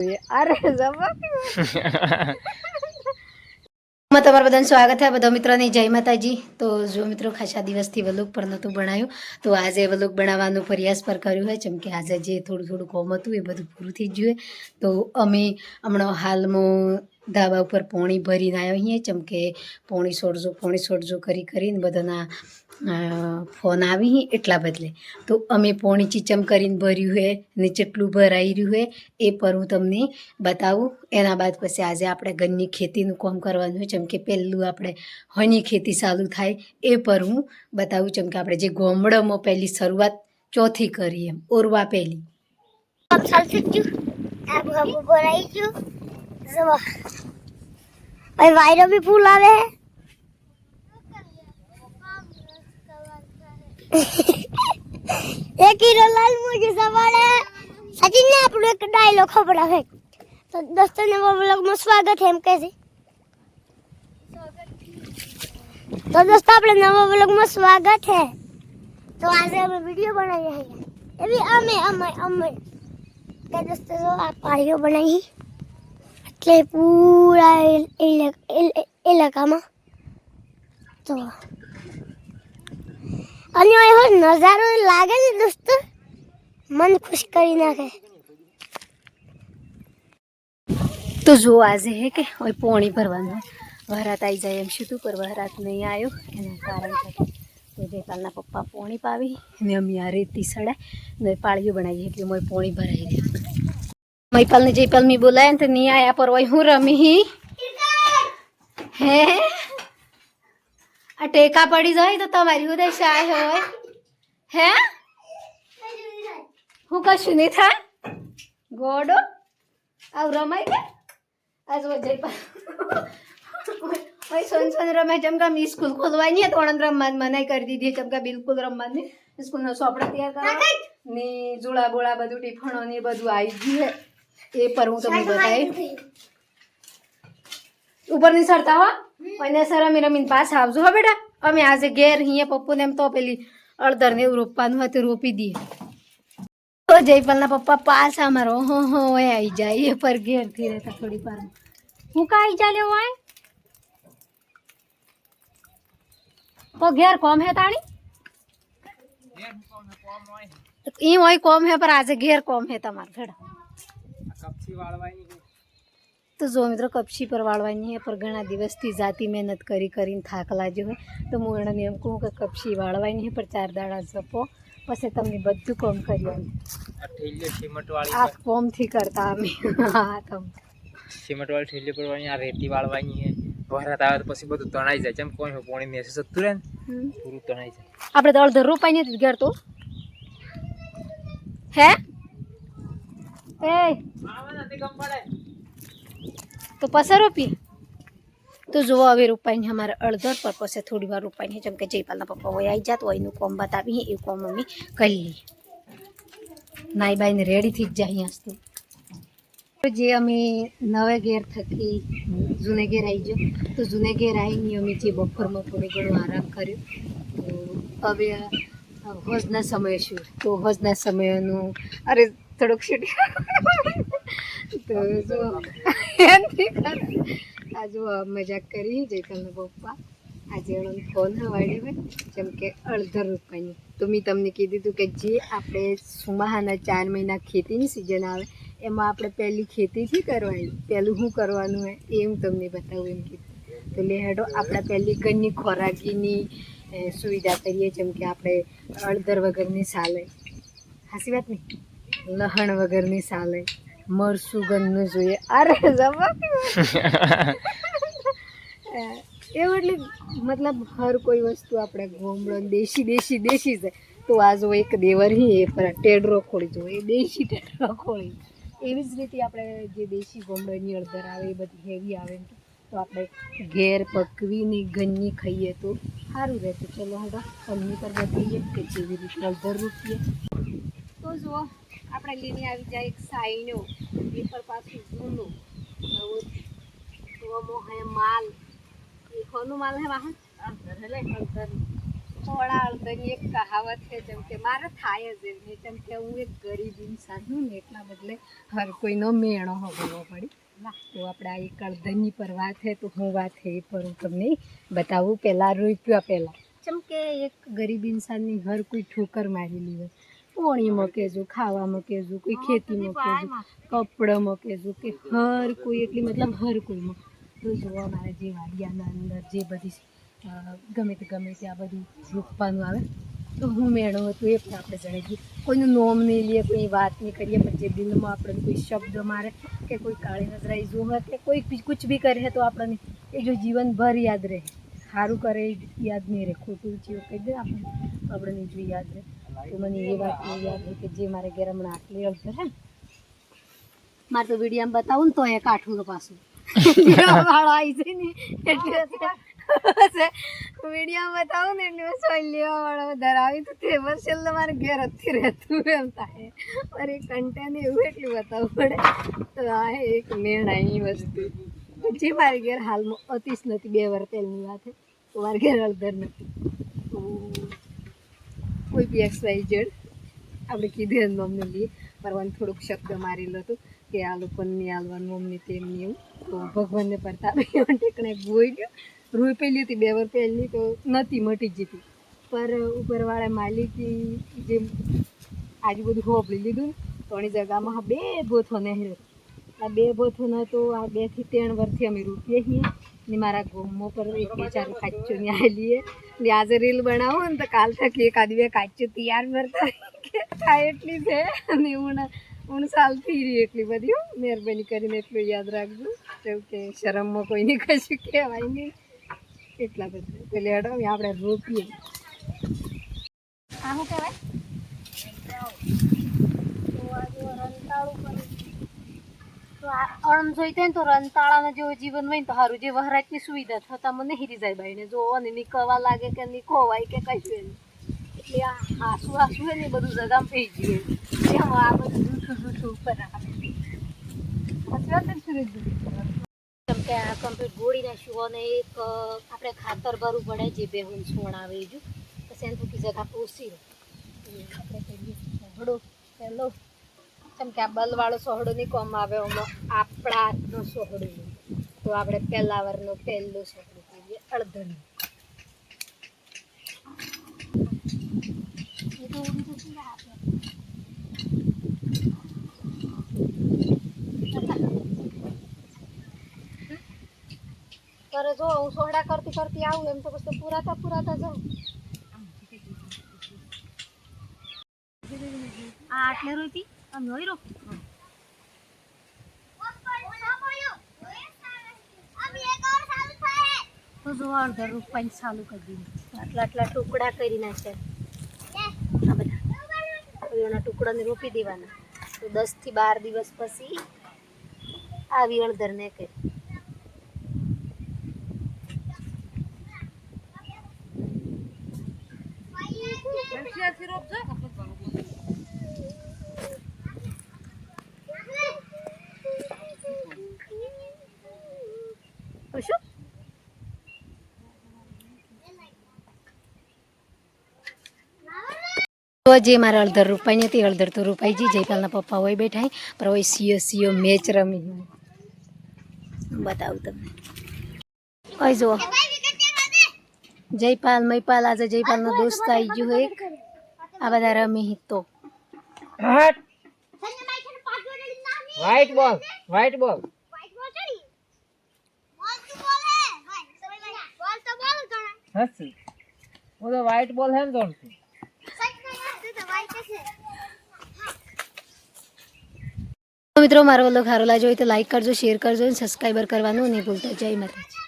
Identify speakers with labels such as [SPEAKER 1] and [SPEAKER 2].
[SPEAKER 1] અરે તમારું બધાનું સ્વાગત છે બધા મિત્રોની જય માતાજી. તો જો મિત્રો ખાસા દિવસથી વ્લોગ પર નહોતું બનાવ્યું, તો આજે વ્લોગ બનાવવાનો પ્રયાસ પર કર્યું હોય, જેમ કે આજે જે થોડું કોમ હતું એ બધું પૂરું થઈ ગયું. તો અમે હમણાં હાલમાં ધાબા ઉપર પોણી ભરીને આવ્યા છીએ, જેમ કે પોણી છોડજો કરીને બધાના ફોન આવી એટલા બદલે તો અમે પોણી ચીચમ કરીને ભર્યું છે ને જેટલું ભરાઈ રહ્યું છે એ પર હું તમને બતાવું. એના બાદ પછી આજે આપણે ઘરની ખેતીનું કામ કરવાનું હોય, જેમ કે પહેલું આપણે હની ખેતી ચાલુ થાય એ પર હું બતાવું, જેમ કે આપણે જે ગામડામાં પહેલી શરૂઆત ચોથી કરી એમ ઓરવા પહેલી
[SPEAKER 2] વાયરો બી ફૂલ આવે. એક હીરો લાલ મુझे સવારે સચિન ને આપણો એક ડાયલોગ ખબર આવે. તો દોસ્તો નવા વ્લોગમાં સ્વાગત છે એમ કહે છે. તો દોસ્તો આપણે નવા વ્લોગમાં સ્વાગત છે. તો આજે અમે વિડિયો બનાવી રહ્યા છીએ. એવી અમે કે દોસ્તો આ પાડીઓ બનાવી એટલે પૂરા ઇલાકામાં. તો અને એવો નજારો લાગે ને દોસ્તો, મન ખુશ કરી નાખે.
[SPEAKER 1] તો જો આજે હે કે ઓય પોણી ભરવાનું વરાત આવી જાય એમ શું પર વરાત નહીં આવ્યો એના કારણ તો જયપાલના પપ્પા પોણી પાવી ને અમે આ રેતી સડાય ને પાળીઓ બનાવીએ એટલે મોય પોણી ભરાઈ રહ્યા. મહિપાલને જયપાલ મી બોલાય ને તો નહીં આયા પર હોય હું રમી હે આ ટેકા પડી જાય તો તમારી ઉદય શાય હોય હે હું કશું નહીં થાય ગોડો આવ રમાય કે આજ જયપાલ સોન રમાય ચમકા મી સ્કૂલ ખોલવાની તો રમવાની મનાઈ કરી દીધી. ચમકા બિલકુલ રમવાની સ્કૂલનો ચોપડા તૈયાર કરવા ને જોડા બોળા બધું ટિફણો ને બધું આવી ગયું એ પર હું તમને બતાવી. ઉપર ની સરતા હો અને સર અમે રમીને પાછા આવજો હો બેટા. અમે આજે ઘેર અહીંયા પપ્પુને એમ તો પેલી અડધર ને એવું રોપવાનું હોય તો રોપી દઈએ. તો જયપાલના પપ્પા પાછા અમારો આવી જાય એ પર ઘેરથી રહેતા થોડી વાર હું કાંઈ ચાલ્યો હોય તો ઘેર કોમ હે તાણી ઈ હોય કોમ હે પર આજે ઘેર કોમ હે તમારે ઘડા તો જો મિત્રો કપશી પર વાળવાની હે પર ઘણા દિવસથી જાતી મહેનત કરીને થાક લાગ્યો હોય તો હું એને એમ કહું કે કપશી વાળવાની હે પર 4 દાડા જપો પછી તમને બધું કામ કર્યું આ કોમથી કરતા અમે હા તમ
[SPEAKER 3] સિમેન્ટ વાળી ઠેલી પડવાની આ રેતી વાળવાની હે વરાત આવે તો પછી બધું તણાઈ જાય. જેમ કોઈ પાણી મેસે સત્તું રહે ને પૂરું તણાઈ જાય.
[SPEAKER 1] આપણે તો અડધો રૂપિયા નથી ઘેર તો હે એ તો પછી રૂપિયા તો જોવો હવે રૂપાઈને અમારે અડધો પર પછી થોડી વાર રૂપાઈને જેમ કે જયપાલના પપ્પા હોય આવી જાત હોય એનું કોમ બતાવી એ કોમ અમે કરી લઈએ. નાઈ બાઈને રેડી થઈ જ જાય હસતું. જે અમે નવે ઘેર થકી જૂને ઘેર આવી ગયો તો જૂને ઘેર આવીને અમે જે બપોરમાં થોડું ઘણું આરામ કર્યો. તો હવે હોજના સમય શું તો હોજના સમયનું અરે થોડુંક શૂટિંગ તો જો આ જો મજાક કરી જયપાલના પપ્પા આજે એનો ફોન હવાડ્યો હોય જેમ કે અડધો રૂપિયાની. તો મેં તમને કીધું હતું કે જે આપણે સુમાહાના 4 મહિના ખેતીની સિઝન આવે એમાં આપણે પહેલી ખેતીથી કરવાની પહેલું શું કરવાનું હોય એ હું તમને બતાવું એમ કીધું. તો લે હેડો આપણે પહેલી ઘરની ખોરાકીની સુવિધા કરીએ જેમ કે આપણે અડધર વગરની સાલે હાસી વાત નહીં લહણ વગરની સાલે મરસું ગંદનું જોઈએ અરે જવા એવું એટલે મતલબ હર કોઈ વસ્તુ આપણે ગોમડો દેશી જાય તો આ જો એક દેવર હી એ પર ટેડરો ખોળી જો એ દેશી ટેડરો ખોળી એવી જ રીતે આપણે જે દેશી ગોમડોની અડધર આવે એ બધી હેવી આવે તો આપણે ઘેર પકવીને ઘરની ખાઈએ તો સારું રહેતું. ચલો હવે અમની પર બતાવીએ કે જેવી રીતે અડધર રૂપિયે તો જુઓ આપણે લઈને આવી જાય એક સાઈનો એ પર પાછું જૂનું હે માલ એ કોનું માલ હે વાહન અડધર હે અડધર થોડા અડધની એક કહાવત છે જેમ કે મારે થાય જ એમ જેમ કે હું એક ગરીબ ઇન્સાન છું ને એટલા બદલે હર કોઈનો મેણો હોવો પડી તો આપણે આ એક અડધની પર વાત છે તો હું વાત છે એ પર હું તમને બતાવું પહેલાં રૂપિયા પહેલાં જેમ કે એક ગરીબ ઇન્સાનની હર કોઈ ઠોકર મારેલી હોય પાણીમાં કહેજો ખાવામાં કહેજો કોઈ ખેતીમાં કહેજો કપડામાં કહેજો કે હર કોઈ એટલી મતલબ હર કોઈમાં તો જોવા મારે જે વાડિયાના અંદર જે બધી ગમે ત્યાં બધું રોપવાનું આવે તો હું મેળો હતું એ પણ આપણે જણાવીએ કોઈનું નોમ નહીં લઈએ કોઈ વાત નહીં કરીએ પણ જે દિલમાં આપણને કોઈ શબ્દ મારે કે કોઈ કાળી નજરાઈ જોવે કે કોઈ કુછ બી કરે તો આપણને એ જો જીવનભર યાદ રહે સારું કરે યાદ નહીં રહે ખોટું ચીવું કહી દે આપણને જો યાદ રહે તો મને એ વાત યાદ રહે કે જે મારે ઘેર હમણાં આટલી અડધર હે મારે તો વિડીયામાં બતાવું ને તો એ કાઠું પાછું વાળો આવી જાય ને એટલે વિડીયોમાં બતાવું ને એટલે સોઈ લેવા વાળો ધરાવી તો તે બસ છેલ્લે મારે ઘેર નથી રહેતું એમ થાય મારે કન્ટેન્ટ એવું એટલું બતાવવું પડે તો આ એક મેણ અહીં વસ્તુ જે મારી ઘેર હાલમાં અતિશ નથી 2 વર્ષ પહેલની વાત છે તો મારી ઘેર અડધર નથી તો કોઈ બી XYZ આપણે કીધું એમ મમ્મી લઈએ પરવાનું થોડુંક શબ્દ મારેલું હતું કે આ લોકોને નહીં હાલવાનું મમ્મી તેમની એવું તો ભગવાનને પ્રતાપ ટેકણે ગોઈ ગયો રૂઈ પહેલી હતી 2 વર્ષ પહેલી તો નથી મટી જતી પર ઉપરવાળા માલિકી જે આજુ બધું હોપડી લીધું તો એની જગામાં 2 બોથો નહીં આ 2 બોથોનો તો આ 2 થી 3 વર્ષથી અમે રૂપીએ છીએ ને મારા ગોમો પર 1-4 કાચોની આવેલી ને આજે રીલ બનાવો ને તો કાલ થકી 1-2 કાચો તૈયાર કરતા થાય એટલી છે અને હું સાલથી રહી એટલી બધી મહેરબાની કરીને એટલું યાદ રાખજો કેમ કે શરમમાં કોઈને કશું કહેવાય નહીં એટલા બધા પેલે હેડો આપણે રોપીએ આ શું કહેવાય તો આ અણમ જોઈતે ને તો રંતાળાના જેવું જીવન હોય ને તો સારું જે વહરાજની સુવિધા થતા મને હીરી જાય બાઈને જોવો ને નીકળવા લાગે કે નહીં ખોવાય કે કશું એમ એટલે આ હાસું હોય ને બધું જગામ થઈ ગયું એમ આ બધું જૂઠું ઉપર આવે કેમ કે આ કમ્પ્લીટ ગોળી નાખ્યું અને એક આપણે ખાતર ભરવું પડે જે બેહું છોડ આવે એ જો પછી એને થોડી જગા પોસી આપણે કહીએ સોહડો પહેલો કેમ કે આ બલવાળો સોહડો નહીં કોમ આવે એમાં આપણા હાથનો સોહડો નહીં તો આપણે પહેલા વારનો પહેલો સોહડો કહીએ અડધરનો એ તો ઉડી જશે ને આપણે કરે જો હું સોહડા કરતી આવું એમ તો પછી પુરાતા જાઉં આ આટલે રોઈતી આમ હોય રો તો જો અડધા રૂપિયા ચાલુ કરી દીધું આટલા ટુકડા કરી નાખ્યા આ બધા એના ટુકડાને રોપી દેવાના તો 10 થી 12 દિવસ પછી આવી અડધર ને કરી તો જે મારા અડધર રૂપાઈ નથી અડધર તો રૂપાઈજી જયપાલના પપ્પા હોય બેઠા પર હોય સીઓ મેચ રમી બતાવું તમને હોય જુઓ જયપાલ મયપાલ આજે જયપાલનો દોસ્ત આવી ગયો એક આ બધા રમી તો
[SPEAKER 3] વ્હાઈટ બોલ હસી वो तो व्हाइट बॉल है ना
[SPEAKER 1] મિત્રો મારો વ્લોગ સારો લાગ્યો હોય તો લાઈક કરજો શેર કરજો અને સબસ્ક્રાઈબર કરવાનું નહીં ભૂલતા જય માતાજી।